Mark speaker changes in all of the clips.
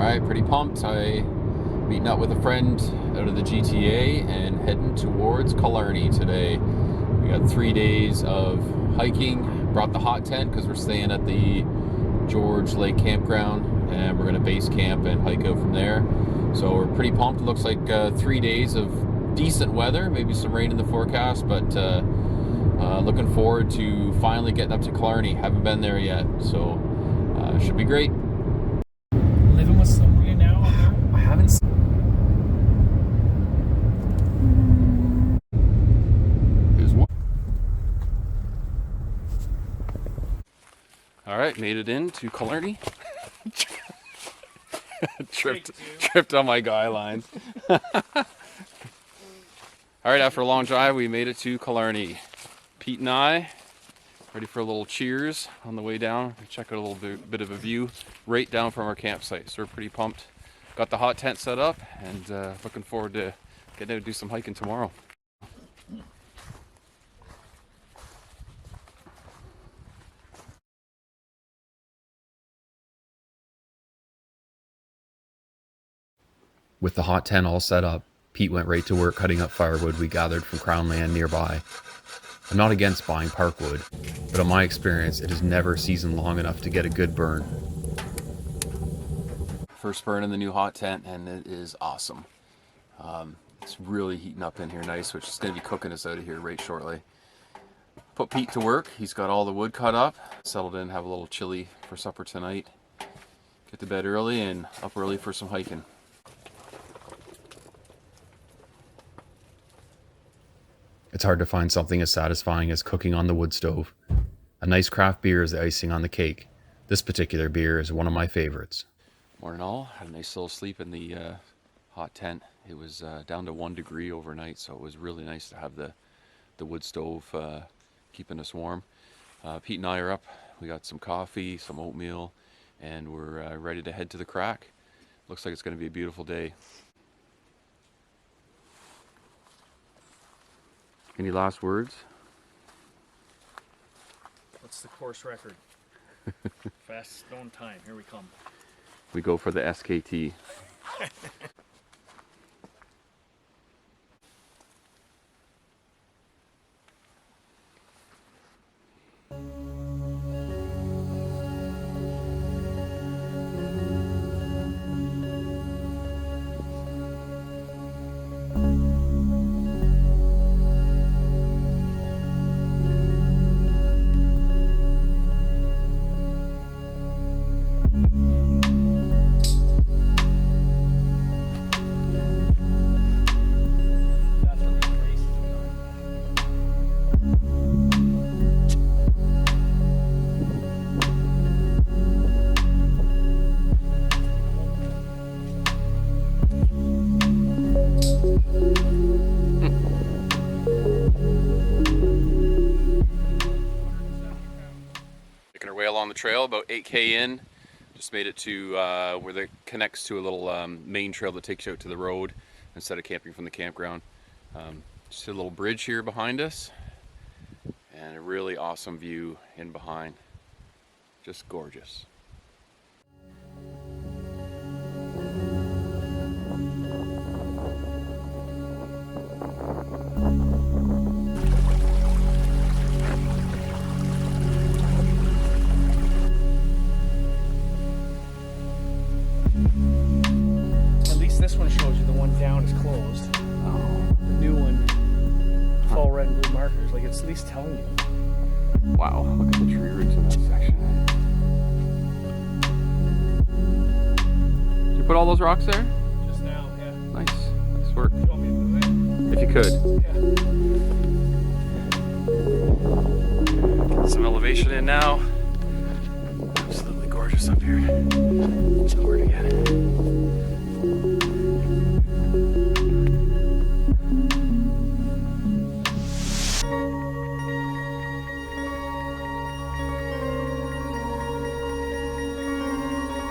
Speaker 1: Alright, pretty pumped. I meeting up with a friend out of the GTA and heading towards Killarney today. We got 3 days of hiking. Brought the hot tent because we're staying at the George Lake campground, and we're going to base camp and hike out from there. So we're pretty pumped. It looks like 3 days of decent weather, maybe some rain in the forecast, but looking forward to finally getting up to Killarney. Haven't been there yet, so should be great.
Speaker 2: Living with somebody now?
Speaker 1: I haven't seen... Here's one. Alright, made it into Killarney. tripped on my guy lines. Alright, after a long drive, we made it to Killarney. Pete and I, ready for a little cheers on the way down. Check out a little bit of a view right down from our campsite. So we're pretty pumped. Got the hot tent set up and looking forward to getting out to do some hiking tomorrow. With the hot tent all set up, Pete went right to work cutting up firewood we gathered from Crown land nearby. I'm not against buying parkwood, but in my experience, it is never seasoned long enough to get a good burn. First burn in the new hot tent, and it is awesome. It's really heating up in here nice, which is going to be cooking us out of here right shortly. Put Pete to work. He's got all the wood cut up. Settled in, have a little chili for supper tonight. Get to bed early and up early for some hiking. It's hard to find something as satisfying as cooking on the wood stove. A nice craft beer is the icing on the cake. This particular beer is one of my favorites. Morning all. Had a nice little sleep in the hot tent. It was down to 1 degree overnight, so it was really nice to have the wood stove keeping us warm. Pete and I are up. We got some coffee, some oatmeal, and we're ready to head to the crack. Looks like it's going to be a beautiful day. Any last words?
Speaker 2: What's the course record? Fastest known time. Here we come.
Speaker 1: We go for the SKT. Along the trail, about 8K in. Just made it to where it connects to a little main trail that takes you out to the road instead of camping from the campground. Just a little bridge here behind us and a really awesome view in behind. Just gorgeous.
Speaker 2: This one shows you the one down is closed. Oh. The new one, it's all red and blue markers. Like, it's at least telling you.
Speaker 1: Wow, look at the tree roots in that section. Did you put all those rocks there?
Speaker 2: Just now, yeah.
Speaker 1: Nice work.
Speaker 2: You want me to move it?
Speaker 1: If you could.
Speaker 2: Yeah.
Speaker 1: Get some elevation in now. Absolutely gorgeous up here. Nowhere to get.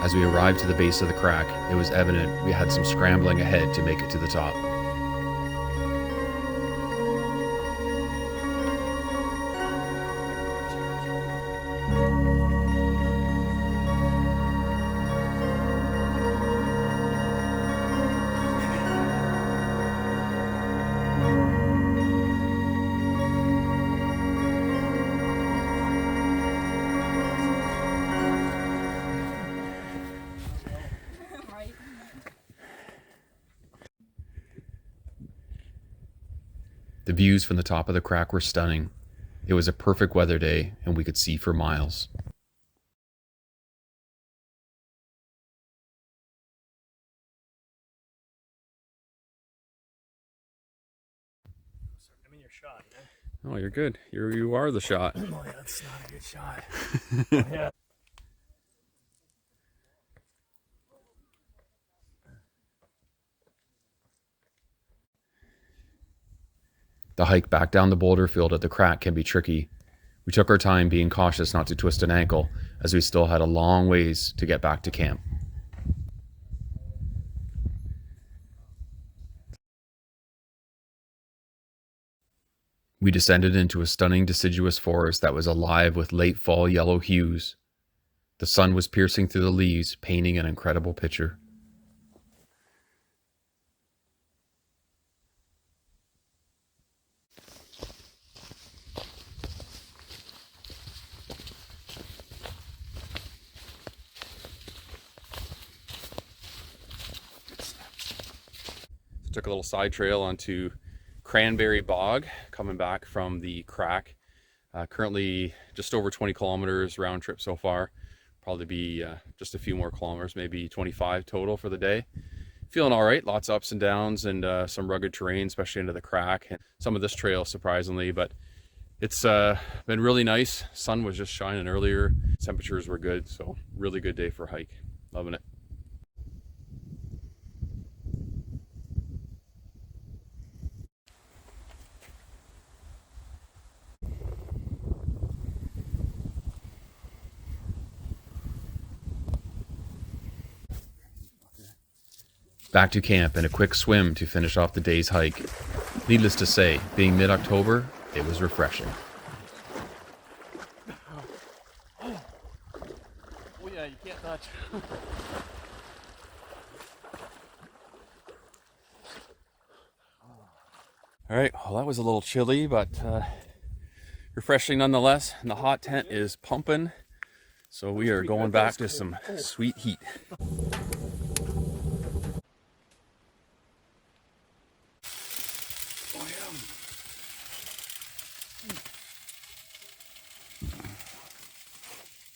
Speaker 1: As we arrived to the base of the crack, it was evident we had some scrambling ahead to make it to the top. The views from the top of the crack were stunning. It was a perfect weather day, and we could see for miles.
Speaker 2: I'm in your shot, man.
Speaker 1: Oh, you're good. You are the shot.
Speaker 2: Oh yeah, that's not a good shot. Oh, yeah.
Speaker 1: The hike back down the boulder field at the crack can be tricky. We took our time being cautious not to twist an ankle, as we still had a long ways to get back to camp. We descended into a stunning deciduous forest that was alive with late fall yellow hues. The sun was piercing through the leaves, painting an incredible picture. Took a little side trail onto Cranberry Bog, coming back from the crack. Currently just over 20 kilometers round trip so far. Probably be just a few more kilometers, maybe 25 total for the day. Feeling all right, lots of ups and downs and some rugged terrain, especially into the crack. And some of this trail, surprisingly, but it's been really nice. Sun was just shining earlier. Temperatures were good, so really good day for a hike. Loving it. Back to camp and a quick swim to finish off the day's hike. Needless to say, being mid-October, it was refreshing.
Speaker 2: Oh yeah, you can't touch.
Speaker 1: All right, well that was a little chilly, but refreshing nonetheless. And the hot tent is pumping, so we are going back to some sweet heat.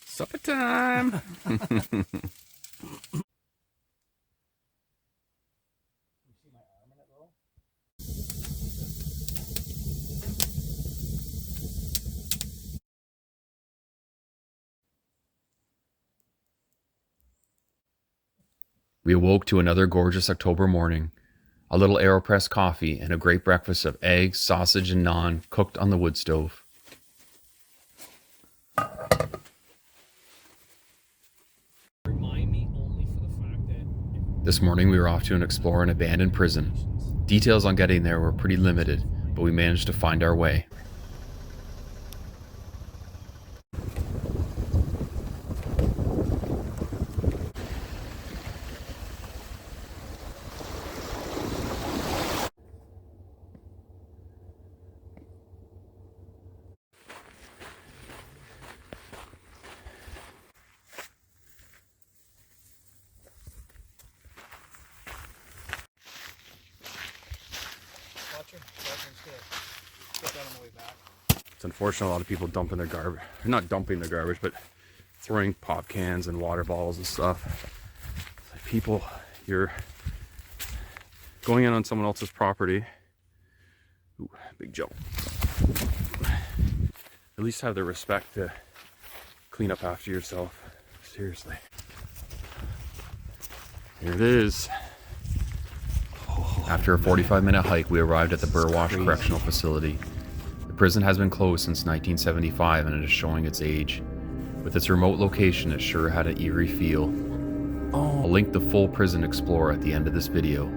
Speaker 1: Supper time! We awoke to another gorgeous October morning. A little AeroPress coffee and a great breakfast of eggs, sausage, and naan cooked on the wood stove. This morning we were off to explore an abandoned prison. Details on getting there were pretty limited, but we managed to find our way. It's unfortunate a lot of people dumping their garbage, not dumping their garbage, but throwing pop cans and water bottles and stuff. Like people, you're going in on someone else's property. Ooh, big jump. At least have the respect to clean up after yourself. Seriously. Here it is. After a 45-minute hike, we arrived at the Burwash Correctional Facility. The prison has been closed since 1975 and it is showing its age. With its remote location, it sure had an eerie feel. I'll link the full prison explore at the end of this video.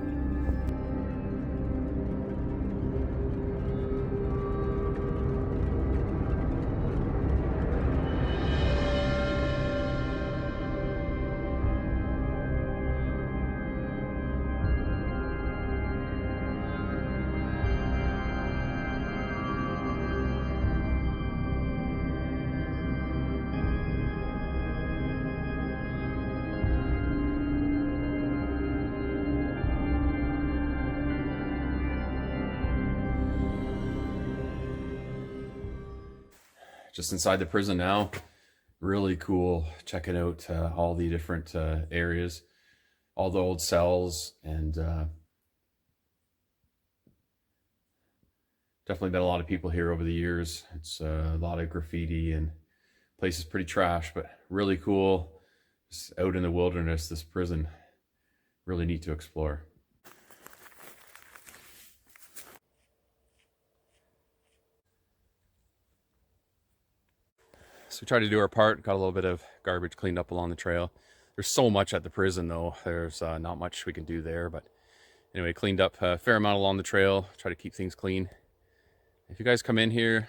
Speaker 1: just inside the prison now. Really cool checking out all the different areas, all the old cells, and definitely been a lot of people here over the years. It's a lot of graffiti and place is pretty trash, but really cool. Just out in the wilderness, this prison, really neat to explore. So we tried to do our part, got a little bit of garbage cleaned up along the trail. There's so much at the prison though, there's not much we can do there, but anyway, cleaned up a fair amount along the trail, try to keep things clean. If you guys come in here,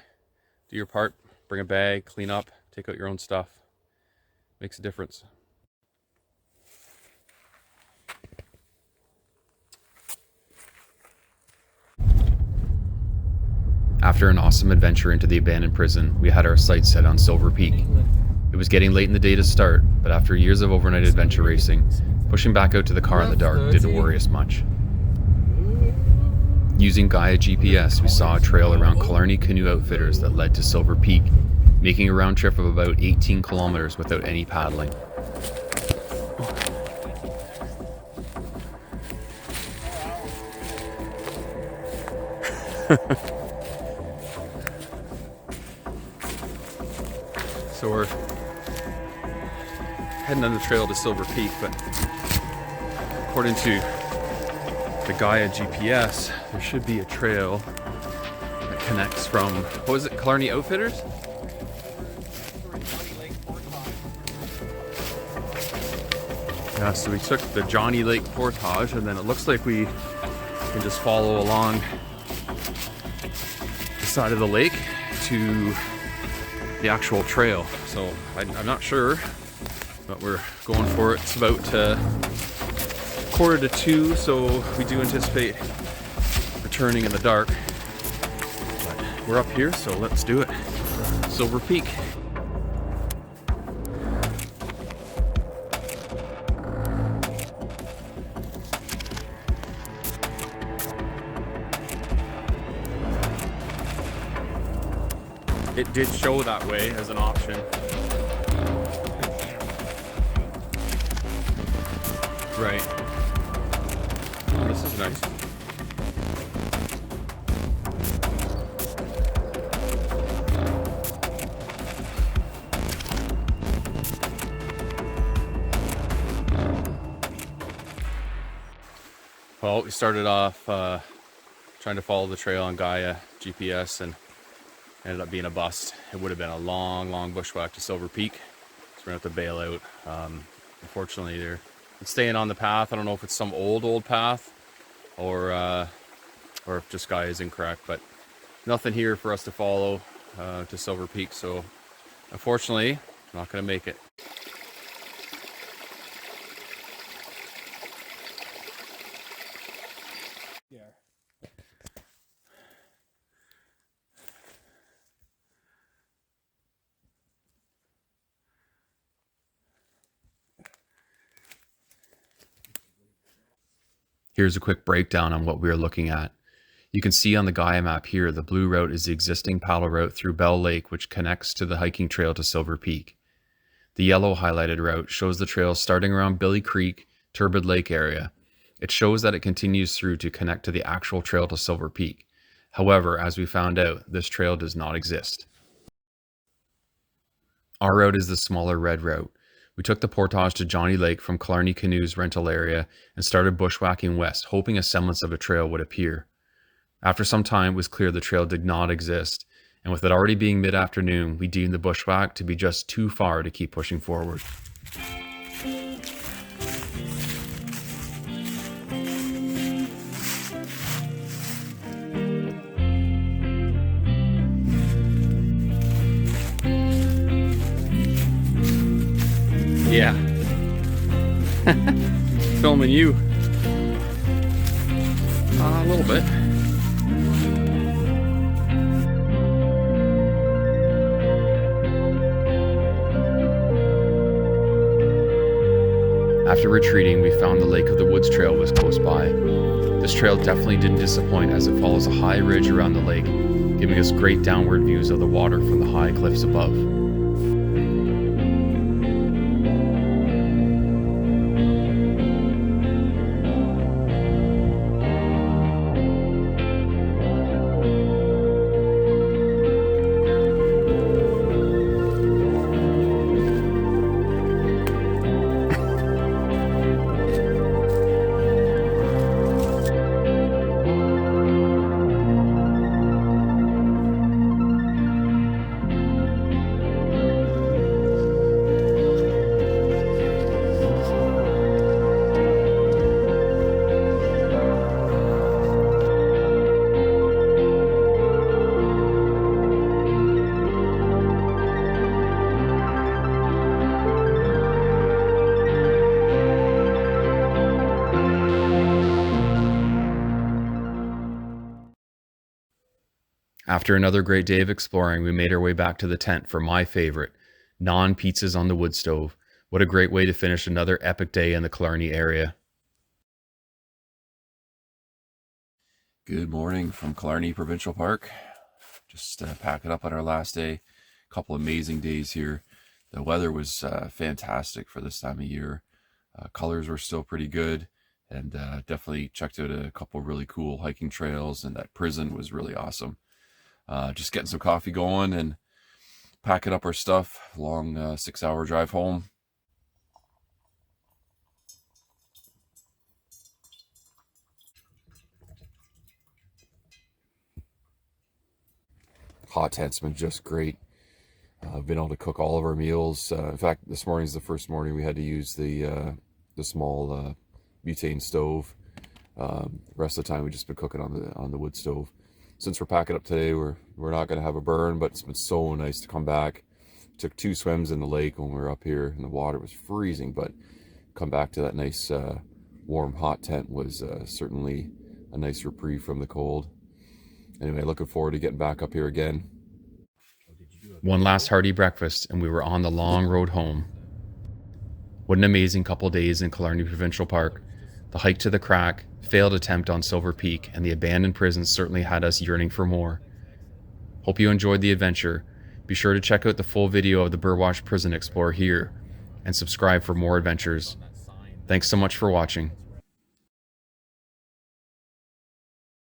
Speaker 1: do your part, bring a bag, clean up, take out your own stuff. Makes a difference. After an awesome adventure into the abandoned prison, we had our sights set on Silver Peak. It was getting late in the day to start, but after years of overnight adventure racing, pushing back out to the car in the dark didn't worry us much. Using Gaia GPS, we saw a trail around Killarney Canoe Outfitters that led to Silver Peak, making a round trip of about 18 kilometers without any paddling. So we're heading on the trail to Silver Peak, but according to the Gaia GPS, there should be a trail that connects from, what was it, Killarney Outfitters? Yeah, so we took the Johnny Lake Portage, and then it looks like we can just follow along the side of the lake to the actual trail. So I'm not sure, but we're going for it. It's about 1:45, so we do anticipate returning in the dark. But we're up here, so let's do it. Silver Peak. It did show that way as an option. Right. Oh, this is nice. Well, we started off trying to follow the trail on Gaia GPS and ended up being a bust. It would have been a long, long bushwhack to Silver Peak. So we're gonna have to bail out. Unfortunately, they're staying on the path. I don't know if it's some old path or if just Gaia is incorrect, but nothing here for us to follow to Silver Peak. So unfortunately, I'm not gonna make it.
Speaker 2: Yeah.
Speaker 1: Here's a quick breakdown on what we are looking at. You can see on the Gaia map here, the blue route is the existing paddle route through Bell Lake, which connects to the hiking trail to Silver Peak. The yellow highlighted route shows the trail starting around Billy Creek, Turbid Lake area. It shows that it continues through to connect to the actual trail to Silver Peak. However, as we found out, this trail does not exist. Our route is the smaller red route. We took the portage to Johnny Lake from Killarney Canoe's rental area and started bushwhacking west, hoping a semblance of a trail would appear. After some time, it was clear the trail did not exist, and with it already being mid-afternoon, we deemed the bushwhack to be just too far to keep pushing forward. Yeah. Filming you. A little bit. After retreating, we found the Lake of the Woods trail was close by. This trail definitely didn't disappoint as it follows a high ridge around the lake, giving us great downward views of the water from the high cliffs above. After another great day of exploring, we made our way back to the tent for my favorite, non-pizzas on the wood stove. What a great way to finish another epic day in the Killarney area. Good morning from Killarney Provincial Park. Just packing up on our last day. A couple amazing days here. The weather was fantastic for this time of year. Colors were still pretty good, and definitely checked out a couple really cool hiking trails, and that prison was really awesome. Just getting some coffee going and packing up our stuff. Long 6-hour drive home. Hot tent's been just great. I've been able to cook all of our meals. In fact, this morning's the first morning we had to use the small butane stove. The rest of the time we just been cooking on the wood stove. Since we're packing up today, we're not going to have a burn, but it's been so nice to come back. Took 2 swims in the lake when we were up here, and the water was freezing, but come back to that nice warm hot tent was certainly a nice reprieve from the cold. Anyway, looking forward to getting back up here again. One last hearty breakfast, and we were on the long road home. What an amazing couple days in Killarney Provincial Park. The hike to the crack, failed attempt on Silver Peak, and the abandoned prison certainly had us yearning for more. Hope you enjoyed the adventure. Be sure to check out the full video of the Burwash Prison Explore here, and subscribe for more adventures. Thanks so much for watching.